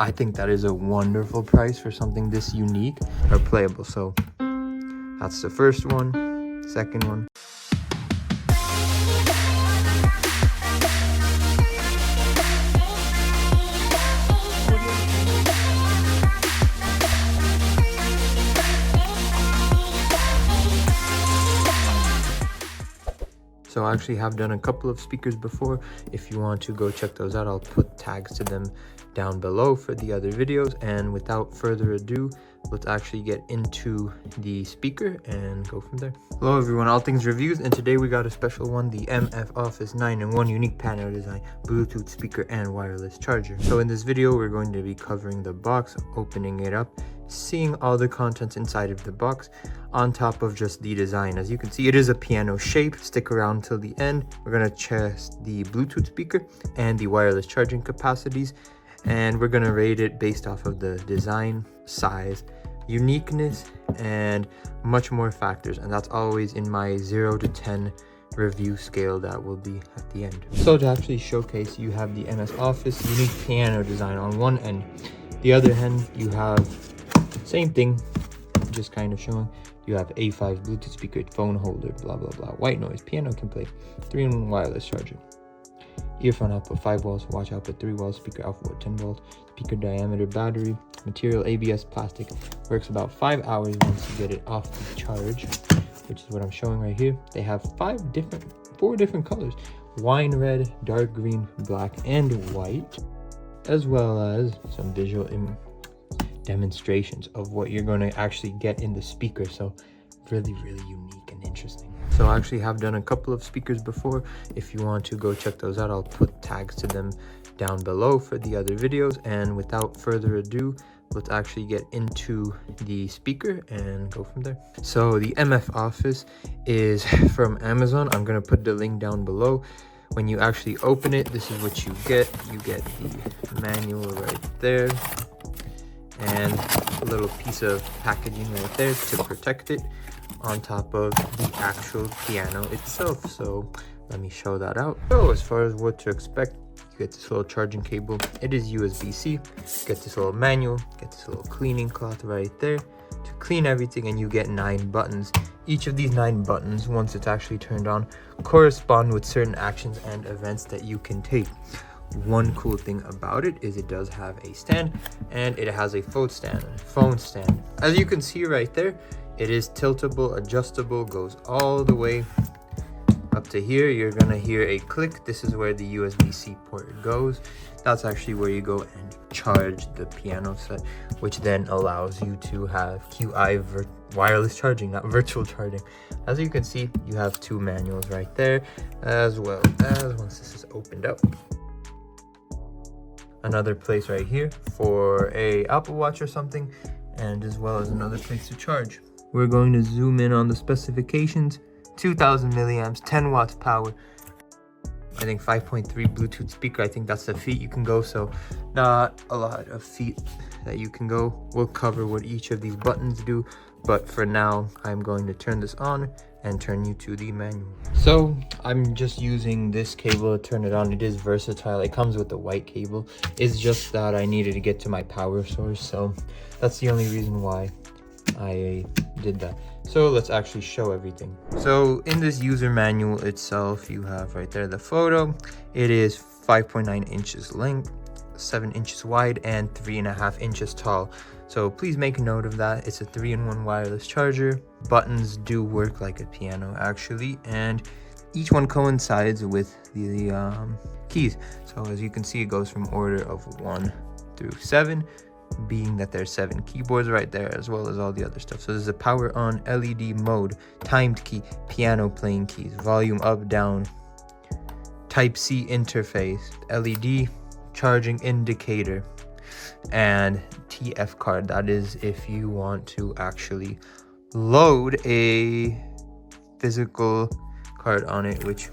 I think that is a wonderful price for something this unique or playable. So that's the first one. Second one. So I actually have done a couple of speakers before. If you want to go check those out, I'll put tags to them down below for the other videos. And without further ado, let's actually get into the speaker and go from there. Hello everyone, All Things Reviews, and today we got a special one, the Mfoffice 9-in-1 unique panel design, Bluetooth speaker and wireless charger. So in this video, we're going to be covering the box, opening it up, seeing all the contents inside of the box on top of just the design. As you can see, it is a piano shape. Stick around till the end. We're going to test the Bluetooth speaker and the wireless charging capacities, and we're going to rate it based off of the design, size, uniqueness, and much more factors. And that's always in my 0 to 10 review scale that will be at the end. So to actually showcase, you have the Mfoffice unique piano design on one end. The other end, you have same thing, just kind of showing. You have A5 Bluetooth speaker, phone holder, blah blah blah, white noise, piano can play, 3-in-1 wireless charger, earphone output 5 volts, watch output 3 volts, speaker output 10 volts, speaker diameter, battery, material ABS plastic, works about 5 hours once you get it off the charge, which is what I'm showing right here. They have 4 different colors: wine red, dark green, black, and white, as well as some visual demonstrations of what you're going to actually get in the speaker. So really unique and interesting. So I actually have done a couple of speakers before. If you want to go check those out, I'll put tags to them down below for the other videos. And without further ado, let's actually get into the speaker and go from there. So the Mfoffice is from Amazon. I'm going to put the link down below. When you actually open it, this is what you get. You get the manual right there, and a little piece of packaging right there to protect it on top of the actual piano itself. So let me show that out. So as far as what to expect, you get this little charging cable. It is USB-C. You get this little manual, get this little cleaning cloth right there to clean everything, and you get 9 buttons. Each of these 9 buttons, once it's actually turned on, correspond with certain actions and events that you can take. One cool thing about it is it does have a stand, and it has a phone stand. As you can see right there, it is tiltable, adjustable, goes all the way up to here. You're gonna hear a click. This is where the USB-C port goes. That's actually where you go and charge the piano set, which then allows you to have QI wireless charging, not virtual charging. As you can see, you have 2 manuals right there, as well as, once this is opened up, another place right here for a Apple Watch or something, and as well as another place to charge. We're going to zoom in on the specifications. 2000 milliamps, 10 watts power, I think 5.3 Bluetooth speaker. I think that's the feet you can go, so not a lot of feet that you can go. We'll cover what each of these buttons do, but for now I'm going to turn this on and turn you to the manual. So I'm just using this cable to turn it on. It is versatile. It comes with the white cable. It's just that I needed to get to my power source, so that's the only reason why I did that. So let's actually show everything. So in this user manual itself, you have right there the photo. It is 5.9 inches length, 7 inches wide, and 3.5 inches tall. So please make a note of that. It's a 3-in-1 wireless charger. Buttons do work like a piano actually, and each one coincides with the keys. So as you can see, it goes from order of 1 through 7, being that there's 7 keyboards right there, as well as all the other stuff. So there's a power on, LED mode, timed key, piano playing keys, volume up, down, type C interface, LED, charging indicator, and TF card. That is if you want to actually load a physical card on it, which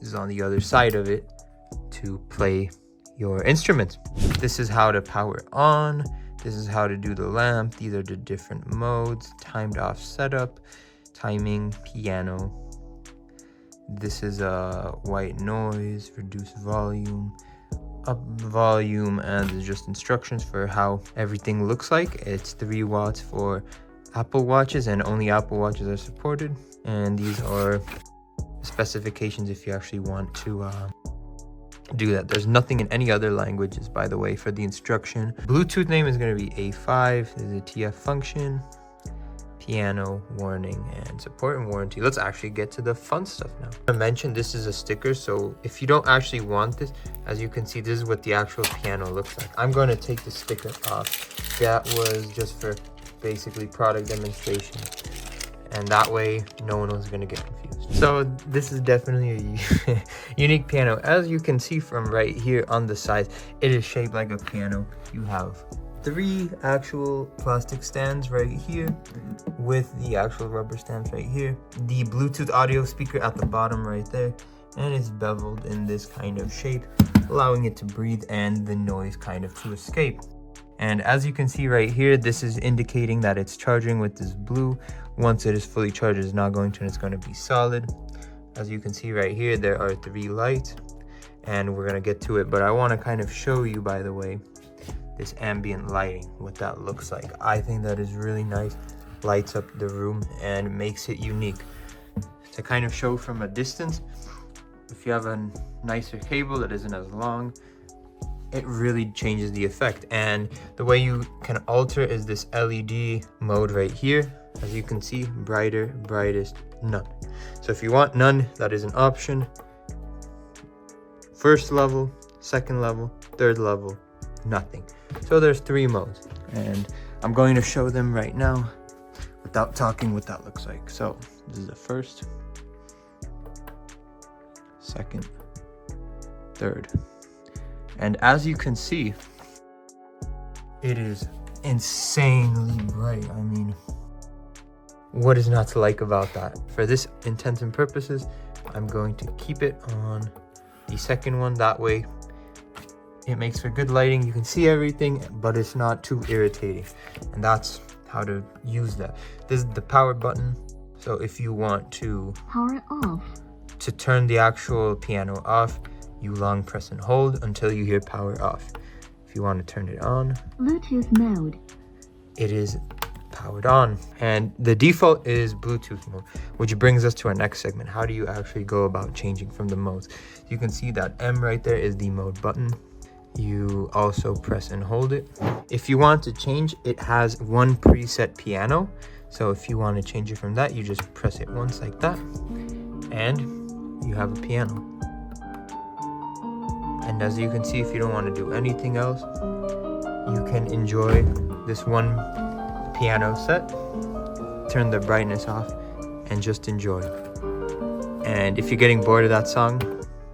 is on the other side of it, to play your instruments. This is how to power on. This is how to do the lamp. These are the different modes: timed off setup, timing, piano. This is a white noise, reduce volume, up volume, and there's just instructions for how everything looks like. It's 3 watts for Apple Watches, and only Apple Watches are supported. And these are specifications if you actually want to do that. There's nothing in any other languages, by the way, for the instruction. Bluetooth name is going to be A5. There's a TF function, piano, warning, and support and warranty. Let's actually get to the fun stuff now. I mentioned this is a sticker, so if you don't actually want this, as you can see, this is what the actual piano looks like. I'm going to take the sticker off. That was just for basically product demonstration, and that way no one was going to get confused. So this is definitely a unique piano. As you can see from right here on the side, it is shaped like a piano. You have 3 actual plastic stands right here with the actual rubber stands right here. The Bluetooth audio speaker at the bottom right there, and it's beveled in this kind of shape, allowing it to breathe and the noise kind of to escape. And as you can see right here, this is indicating that it's charging with this blue. Once it is fully charged, it's not going to, and it's going to be solid. As you can see right here, there are 3 lights, and we're going to get to it. But I want to kind of show you, by the way, this ambient lighting, what that looks like. I think that is really nice. Lights up the room and makes it unique. To kind of show from a distance, if you have a nicer cable that isn't as long, it really changes the effect. And the way you can alter is this LED mode right here. As you can see, brighter, brightest, none. So if you want none, that is an option. First level, second level, third level, nothing. So there's 3 modes, and I'm going to show them right now without talking what that looks like. So this is the first, second, third. And as you can see, it is insanely bright. I mean, what is not to like about that? For this intents and purposes, I'm going to keep it on the second one. That way it makes for good lighting. You can see everything, but it's not too irritating. And that's how to use that. This is the power button. So if you want to power off, to turn the actual piano off, you long press and hold until you hear power off. If you want to turn it on, Bluetooth mode, it is powered on. And the default is Bluetooth mode, which brings us to our next segment. How do you actually go about changing from the modes? You can see that M right there is the mode button. You also press and hold it. If you want to change, it has one preset piano. So if you want to change it from that, you just press it once like that, and you have a piano. And as you can see, if you don't want to do anything else, you can enjoy this one piano set, turn the brightness off, and just enjoy. And if you're getting bored of that song,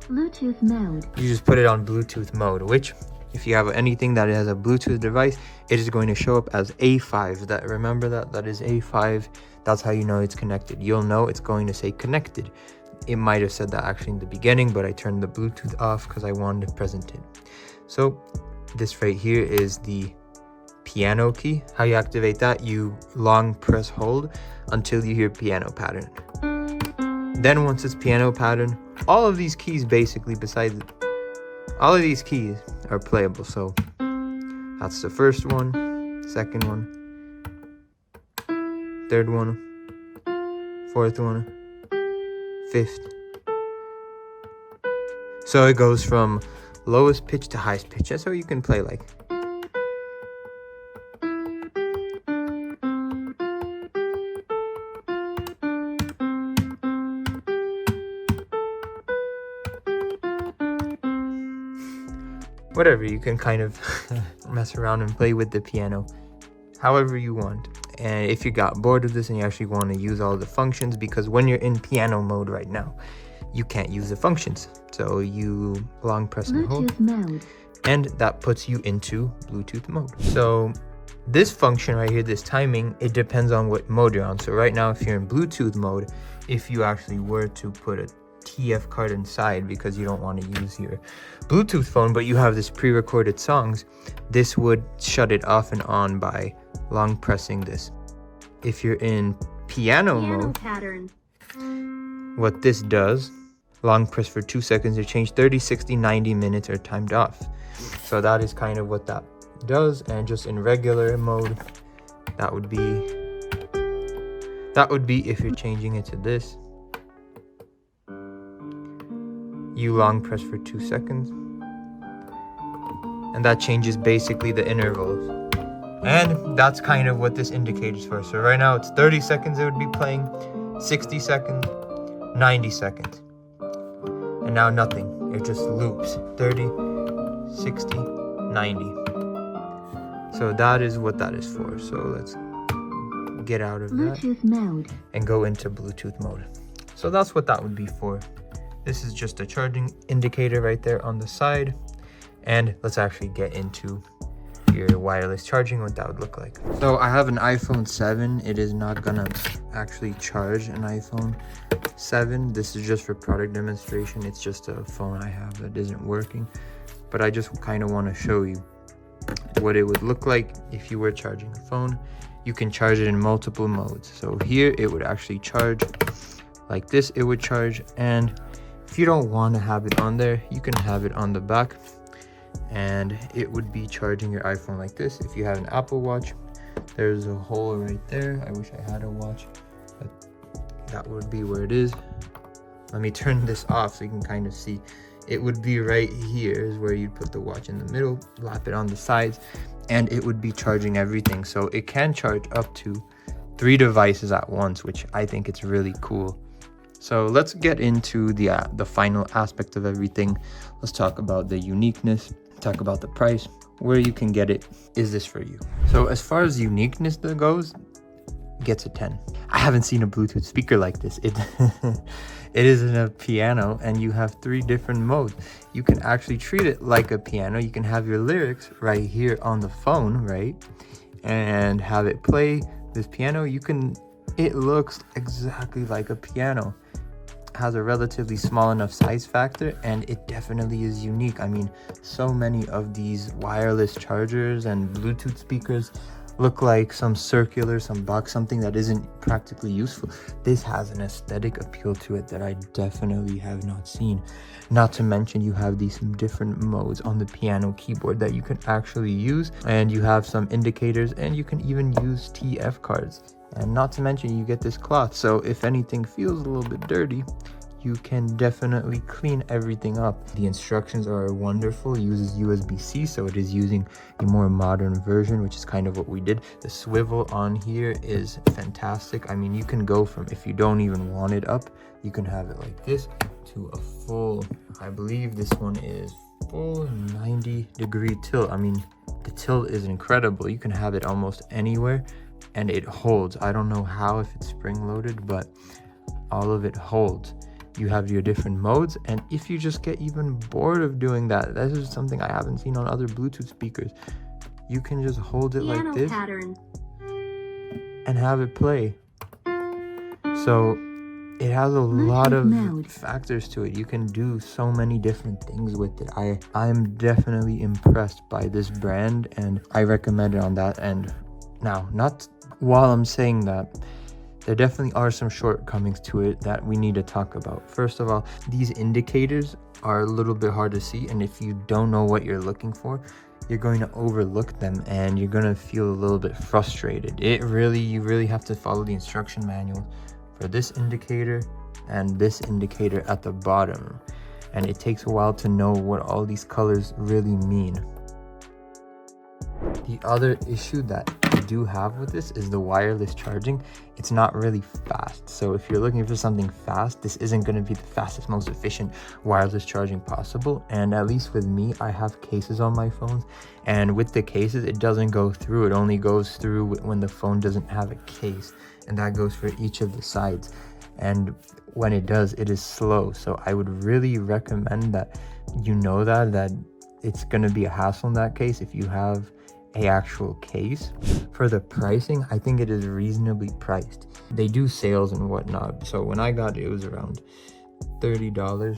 Bluetooth mode, you just put it on Bluetooth mode, which if you have anything that has a Bluetooth device, it is going to show up as A5. That, remember that is A5. That's how you know it's connected. You'll know it's going to say connected. It might have said that actually in the beginning, but I turned the Bluetooth off because I wanted to present it. So this right here is the piano key. How you activate that, you long press hold until you hear piano pattern. Then once it's piano pattern, all of these keys basically, besides all of these keys are playable. So that's the first one, second one, third one, fourth one, fifth. So it goes from lowest pitch to highest pitch. That's how you can play like. Whatever, you can kind of mess around and play with the piano however you want. And if you got bored of this and you actually want to use all the functions, because when you're in piano mode right now, you can't use the functions. So you long press and hold, Bluetooth mode, and that puts you into Bluetooth mode. So this function right here, this timing, it depends on what mode you're on. So right now, if you're in Bluetooth mode, if you actually were to put a TF card inside because you don't want to use your Bluetooth phone, but you have this pre-recorded songs, this would shut it off and on by long pressing this. If you're in piano mode, pattern, what this does, long press for 2 seconds to change 30, 60, 90 minutes are timed off. So that is kind of what that does. And just in regular mode, that would be if you're changing it to this. You long press for 2 seconds, and that changes basically the intervals. And that's kind of what this indicates for. So right now it's 30 seconds it would be playing, 60 seconds, 90 seconds. And now nothing. It just loops. 30, 60, 90. So that is what that is for. So let's get out of that Bluetooth mode. and go into Bluetooth mode. So that's what that would be for. This is just a charging indicator right there on the side. And let's actually get into your wireless charging, what that would look like. So I have an iPhone 7. It is not gonna actually charge an iPhone 7. This is just for product demonstration. It's just a phone I have that isn't working, but I just kind of want to show you what it would look like if you were charging a phone. You can charge it in multiple modes. So here it would actually charge like this. It would charge, and if you don't want to have it on there, you can have it on the back, and it would be charging your iPhone like this. If you have an Apple Watch, there's a hole right there. I wish I had a watch, but that would be where it is. Let me turn this off so you can kind of see. It would be right here is where you'd put the watch in the middle, lap it on the sides, and it would be charging everything. So it can charge up to 3 devices at once, which I think it's really cool. So let's get into the final aspect of everything. Let's talk about the uniqueness, talk about the price, where you can get it. Is this for you? So as far as uniqueness goes, it gets a 10. I haven't seen a Bluetooth speaker like this. It is in a piano, and you have 3 different modes. You can actually treat it like a piano. You can have your lyrics right here on the phone, right? And have it play this piano. It looks exactly like a piano. Has a relatively small enough size factor, and it definitely is unique. I mean, so many of these wireless chargers and Bluetooth speakers look like some circular, some box, something that isn't practically useful. This has an aesthetic appeal to it that I definitely have not seen. Not to mention you have these different modes on the piano keyboard that you can actually use, and you have some indicators, and you can even use TF cards. And not to mention you get this cloth, so if anything feels a little bit dirty, you can definitely clean everything up. The instructions are wonderful. It uses USB-C, so it is using a more modern version, which is kind of what we did. The swivel on here is fantastic. I mean, you can go from, if you don't even want it up, you can have it like this to a full, I believe this one is full 90-degree tilt. I mean, the tilt is incredible. You can have it almost anywhere, and it holds. I don't know how, if it's spring loaded, but all of it holds. You have your different modes, and if you just get even bored of doing that, this is something I haven't seen on other Bluetooth speakers. You can just hold it like this and have it play. So it has a lot of factors to it. You can do so many different things with it. I'm definitely impressed by this brand, and I recommend it on that end. Now, not while I'm saying that, there definitely are some shortcomings to it that we need to talk about. First of all, these indicators are a little bit hard to see, and if you don't know what you're looking for, you're going to overlook them, and you're going to feel a little bit frustrated. You really have to follow the instruction manual for this indicator and this indicator at the bottom, and it takes a while to know what all these colors really mean. The other issue that I do have with this is the wireless charging. It's not really fast. So if you're looking for something fast, this isn't going to be the fastest, most efficient wireless charging possible. And at least with me, I have cases on my phones, and with the cases, it doesn't go through. It only goes through when the phone doesn't have a case, and that goes for each of the sides. And when it does, it is slow. So I would really recommend that that it's going to be a hassle in that case if you have a actual case. For the pricing, I think it is reasonably priced. They do sales and whatnot, so when I got it, it was around $30.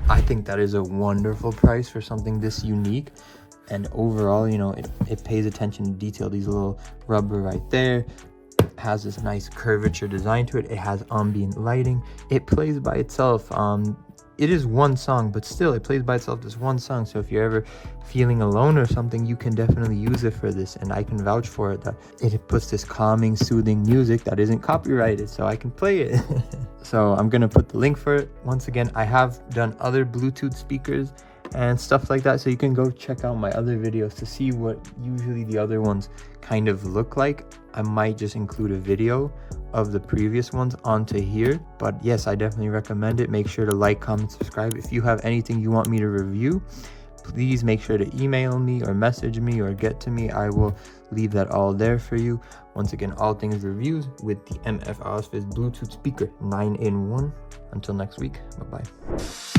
I think that is a wonderful price for something this unique, and overall, it pays attention to detail. These little rubber right there has this nice curvature design to it. It has ambient lighting. It plays by itself. it is one song, but still it plays by itself, this one song. So if you're ever feeling alone or something, you can definitely use it for this, and I can vouch for it that it puts this calming, soothing music that isn't copyrighted, so I can play it. So I'm gonna put the link for it. Once again, I have done other Bluetooth speakers and stuff like that, so you can go check out my other videos to see what usually the other ones kind of look like. I might just include a video of the previous ones onto here, but yes, I definitely recommend it. Make sure to like, comment, subscribe. If you have anything you want me to review, please make sure to email me or message me or get to me. I will leave that all there for you. Once again, all things reviews with the Mfoffice Bluetooth speaker 9-in-1. Until next week, bye bye.